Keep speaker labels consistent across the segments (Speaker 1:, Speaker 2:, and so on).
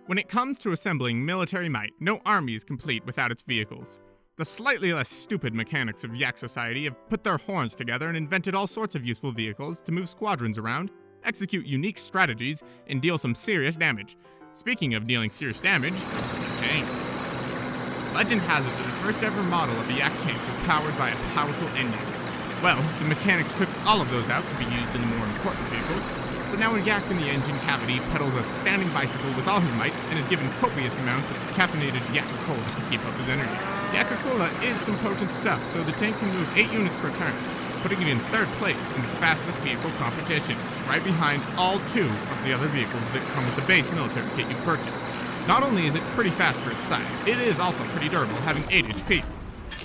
Speaker 1: When it comes to assembling military might, no army is complete without its vehicles. The slightly less stupid mechanics of Yak Society have put their horns together and invented all sorts of useful vehicles to move squadrons around, execute unique strategies, and deal some serious damage. Speaking of dealing serious damage, the tank. Legend has it that the first ever model of a Yak tank was powered by a powerful engine. Well, the mechanics took all of those out to be used in the more important vehicles, so now a Yak in the engine cavity pedals a standing bicycle with all his might and is given copious amounts of caffeinated Yakka-Cola to keep up his energy. Yakka-Cola is some potent stuff, so the tank can move 8 units per turn, putting it in 3rd place in the fastest vehicle competition, right behind all 2 of the other vehicles that come with the base military kit you purchase. Not only is it pretty fast for its size, it is also pretty durable, having 8 HP.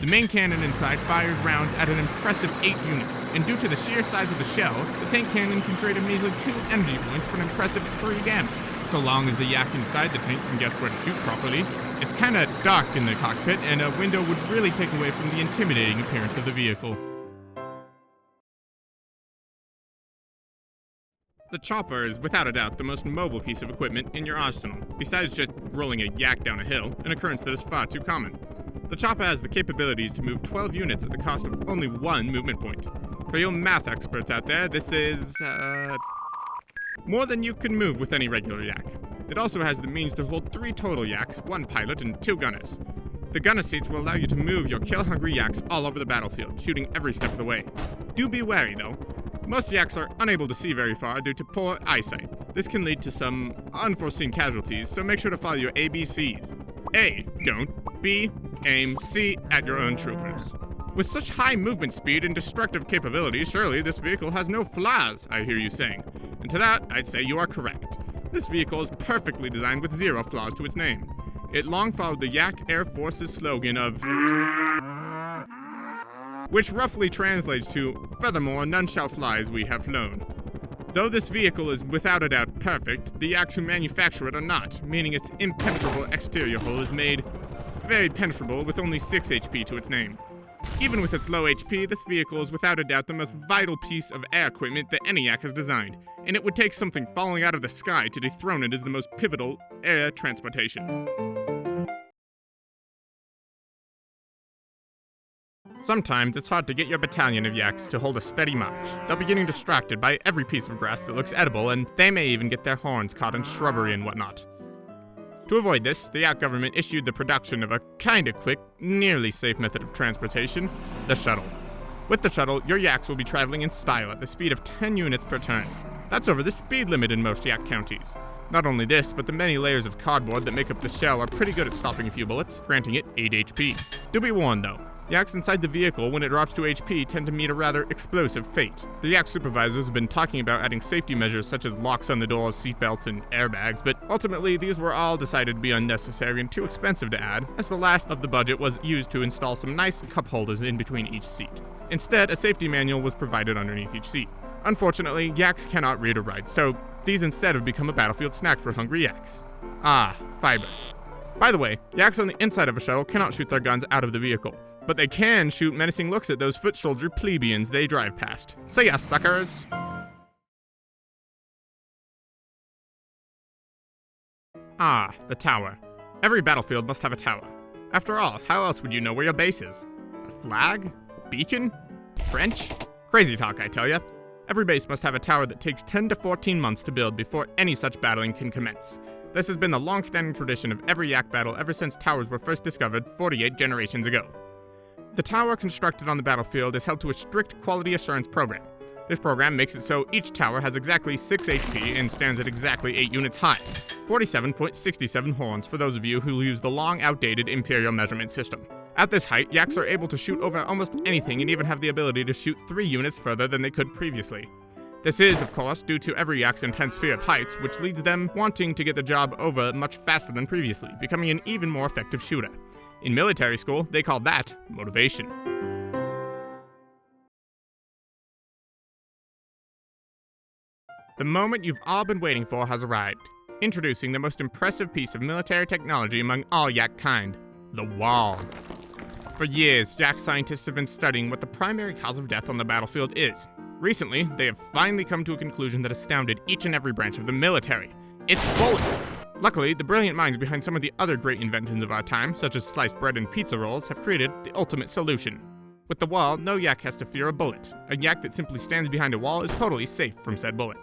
Speaker 1: The main cannon inside fires rounds at an impressive 8 units, and due to the sheer size of the shell, the tank cannon can trade a measly 2 energy points for an impressive 3 damage. So long as the Yak inside the tank can guess where to shoot properly. It's kinda dark in the cockpit, and a window would really take away from the intimidating appearance of the vehicle. The chopper is without a doubt the most mobile piece of equipment in your arsenal, besides just rolling a yak down a hill, an occurrence that is far too common. The chopper has the capabilities to move 12 units at the cost of only 1 movement point. For you math experts out there, this is, more than you can move with any regular yak. It also has the means to hold 3 total yaks, 1 pilot, and 2 gunners. The gunner seats will allow you to move your kill-hungry yaks all over the battlefield, shooting every step of the way. Do be wary, though. Most yaks are unable to see very far due to poor eyesight. This can lead to some unforeseen casualties, so make sure to follow your ABCs. A. Don't. B. Aim. C. At your own troopers. With such high movement speed and destructive capabilities, surely this vehicle has no flaws, I hear you saying. And to that, I'd say you are correct. This vehicle is perfectly designed with 0 flaws to its name. It long followed the Yak Air Force's slogan of, which roughly translates to, furthermore, none shall fly as we have flown. Though this vehicle is without a doubt perfect, the Yaks who manufacture it are not, meaning its impenetrable exterior hull is made very penetrable with only 6 HP to its name. Even with its low HP, this vehicle is without a doubt the most vital piece of air equipment that any Yak has designed, and it would take something falling out of the sky to dethrone it as the most pivotal air transportation. Sometimes it's hard to get your battalion of yaks to hold a steady march. They'll be getting distracted by every piece of grass that looks edible, and they may even get their horns caught in shrubbery and whatnot. To avoid this, the Yak government issued the production of a kinda quick, nearly safe method of transportation, the shuttle. With the shuttle, your yaks will be traveling in style at the speed of 10 units per turn. That's over the speed limit in most Yak counties. Not only this, but the many layers of cardboard that make up the shell are pretty good at stopping a few bullets, granting it 8 HP. Do be warned though, Yaks inside the vehicle, when it drops to HP, tend to meet a rather explosive fate. The Yak supervisors have been talking about adding safety measures such as locks on the doors, seatbelts, and airbags, but ultimately these were all decided to be unnecessary and too expensive to add, as the last of the budget was used to install some nice cup holders in between each seat. Instead, a safety manual was provided underneath each seat. Unfortunately, Yaks cannot read or write, so these instead have become a battlefield snack for hungry Yaks. Ah, fiber. By the way, Yaks on the inside of a shuttle cannot shoot their guns out of the vehicle, but they can shoot menacing looks at those foot soldier plebeians they drive past. See ya, suckers! Ah, the tower. Every battlefield must have a tower. After all, how else would you know where your base is? A flag? Beacon? French? Crazy talk, I tell ya. Every base must have a tower that takes 10 to 14 months to build before any such battling can commence. This has been the long-standing tradition of every Yak battle ever since towers were first discovered 48 generations ago. The tower constructed on the battlefield is held to a strict quality assurance program. This program makes it so each tower has exactly 6 HP and stands at exactly 8 units high. 47.67 horns for those of you who use the long outdated Imperial measurement system. At this height, Yaks are able to shoot over almost anything and even have the ability to shoot 3 units further than they could previously. This is, of course, due to every Yak's intense fear of heights, which leads them wanting to get the job over much faster than previously, becoming an even more effective shooter. In military school, they call that motivation. The moment you've all been waiting for has arrived. Introducing the most impressive piece of military technology among all Yak kind, the wall. For years, Yak scientists have been studying what the primary cause of death on the battlefield is. Recently, they have finally come to a conclusion that astounded each and every branch of the military. It's bullets! Luckily, the brilliant minds behind some of the other great inventions of our time, such as sliced bread and pizza rolls, have created the ultimate solution. With the wall, no yak has to fear a bullet. A yak that simply stands behind a wall is totally safe from said bullet.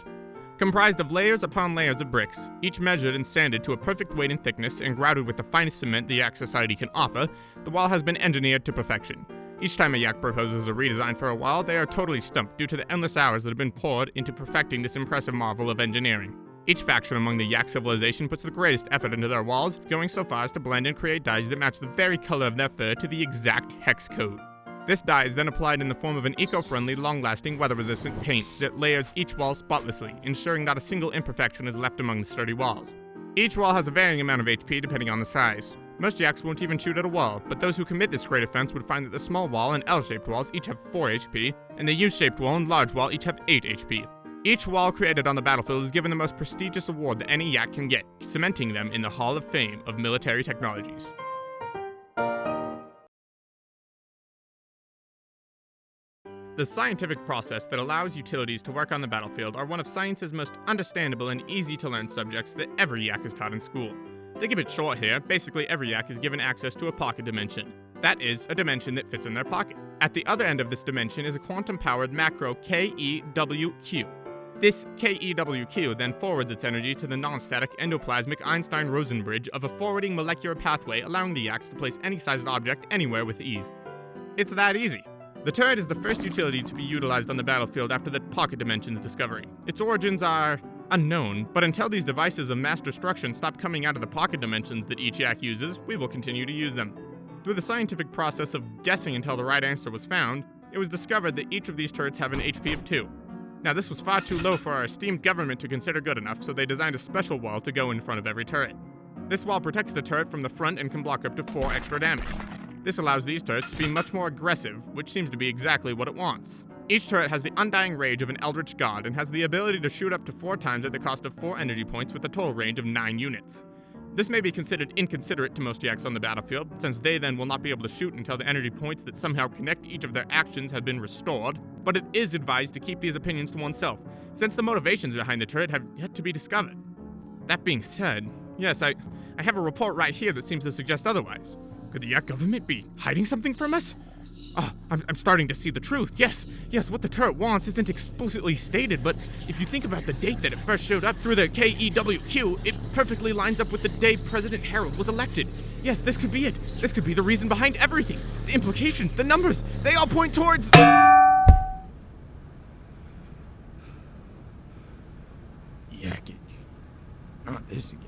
Speaker 1: Comprised of layers upon layers of bricks, each measured and sanded to a perfect weight and thickness and grouted with the finest cement the yak society can offer, the wall has been engineered to perfection. Each time a yak proposes a redesign for a wall, they are totally stumped due to the endless hours that have been poured into perfecting this impressive marvel of engineering. Each faction among the yak civilization puts the greatest effort into their walls, going so far as to blend and create dyes that match the very color of their fur to the exact hex code. This dye is then applied in the form of an eco-friendly, long-lasting, weather-resistant paint that layers each wall spotlessly, ensuring not a single imperfection is left among the sturdy walls. Each wall has a varying amount of HP depending on the size. Most yaks won't even shoot at a wall, but those who commit this great offense would find that the small wall and L-shaped walls each have 4 HP, and the U-shaped wall and large wall each have 8 HP. Each wall created on the battlefield is given the most prestigious award that any yak can get, cementing them in the Hall of Fame of military technologies. The scientific process that allows utilities to work on the battlefield are one of science's most understandable and easy-to-learn subjects that every yak is taught in school. To keep it short here, basically every yak is given access to a pocket dimension. That is, a dimension that fits in their pocket. At the other end of this dimension is a quantum-powered macro KEWQ. This KEWQ then forwards its energy to the non-static endoplasmic Einstein-Rosen bridge of a forwarding molecular pathway, allowing the yaks to place any sized object anywhere with ease. It's that easy. The turret is the first utility to be utilized on the battlefield after the pocket dimension's discovery. Its origins are unknown, but until these devices of mass destruction stop coming out of the pocket dimensions that each yak uses, we will continue to use them. Through the scientific process of guessing until the right answer was found, it was discovered that each of these turrets have an HP of 2. Now, this was far too low for our esteemed government to consider good enough, so they designed a special wall to go in front of every turret. This wall protects the turret from the front and can block up to 4 extra damage. This allows these turrets to be much more aggressive, which seems to be exactly what it wants. Each turret has the undying rage of an eldritch god and has the ability to shoot up to 4 times at the cost of 4 energy points with a total range of 9 units. This may be considered inconsiderate to most yaks on the battlefield, since they then will not be able to shoot until the energy points that somehow connect each of their actions have been restored, but it is advised to keep these opinions to oneself, since the motivations behind the turret have yet to be discovered. That being said, yes, I have a report right here that seems to suggest otherwise. Could the yak government be hiding something from us? Oh, I'm starting to see the truth. Yes, what the turret wants isn't explicitly stated, but if you think about the date that it first showed up through the KEWQ, it perfectly lines up with the day President Harold was elected. Yes, this could be it. This could be the reason behind everything. The implications, the numbers, they all point towards...
Speaker 2: Yakage. Not this again.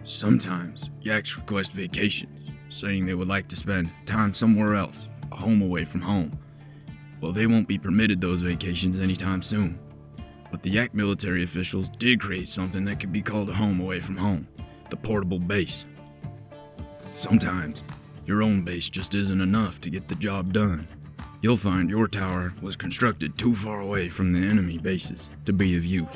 Speaker 2: Sometimes, yaks request vacations, saying they would like to spend time somewhere else, a home away from home. Well, they won't be permitted those vacations anytime soon. But the yak military officials did create something that could be called a home away from home, the portable base. Sometimes, your own base just isn't enough to get the job done. You'll find your tower was constructed too far away from the enemy bases to be of use.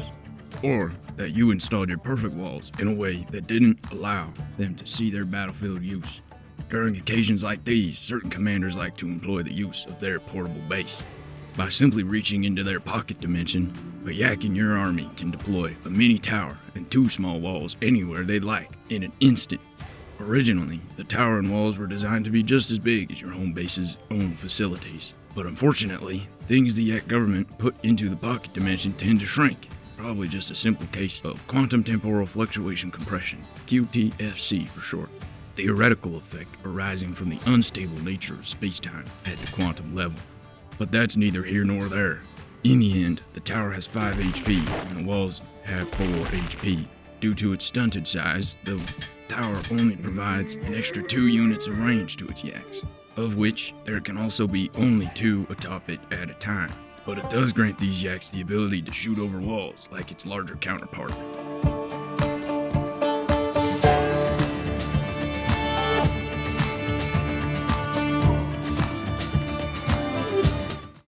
Speaker 2: Or that you installed your perfect walls in a way that didn't allow them to see their battlefield use. During occasions like these, certain commanders like to employ the use of their portable base. By simply reaching into their pocket dimension, a yak in your army can deploy a mini tower and 2 small walls anywhere they'd like in an instant. Originally, the tower and walls were designed to be just as big as your home base's own facilities. But unfortunately, things the yak government put into the pocket dimension tend to shrink. Probably just a simple case of quantum temporal fluctuation compression, QTFC for short. Theoretical effect arising from the unstable nature of spacetime at the quantum level. But that's neither here nor there. In the end, the tower has 5 HP and the walls have 4 HP. Due to its stunted size, the tower only provides an extra 2 units of range to its yaks, of which there can also be only 2 atop it at a time. But it does grant these yaks the ability to shoot over walls like its larger counterpart.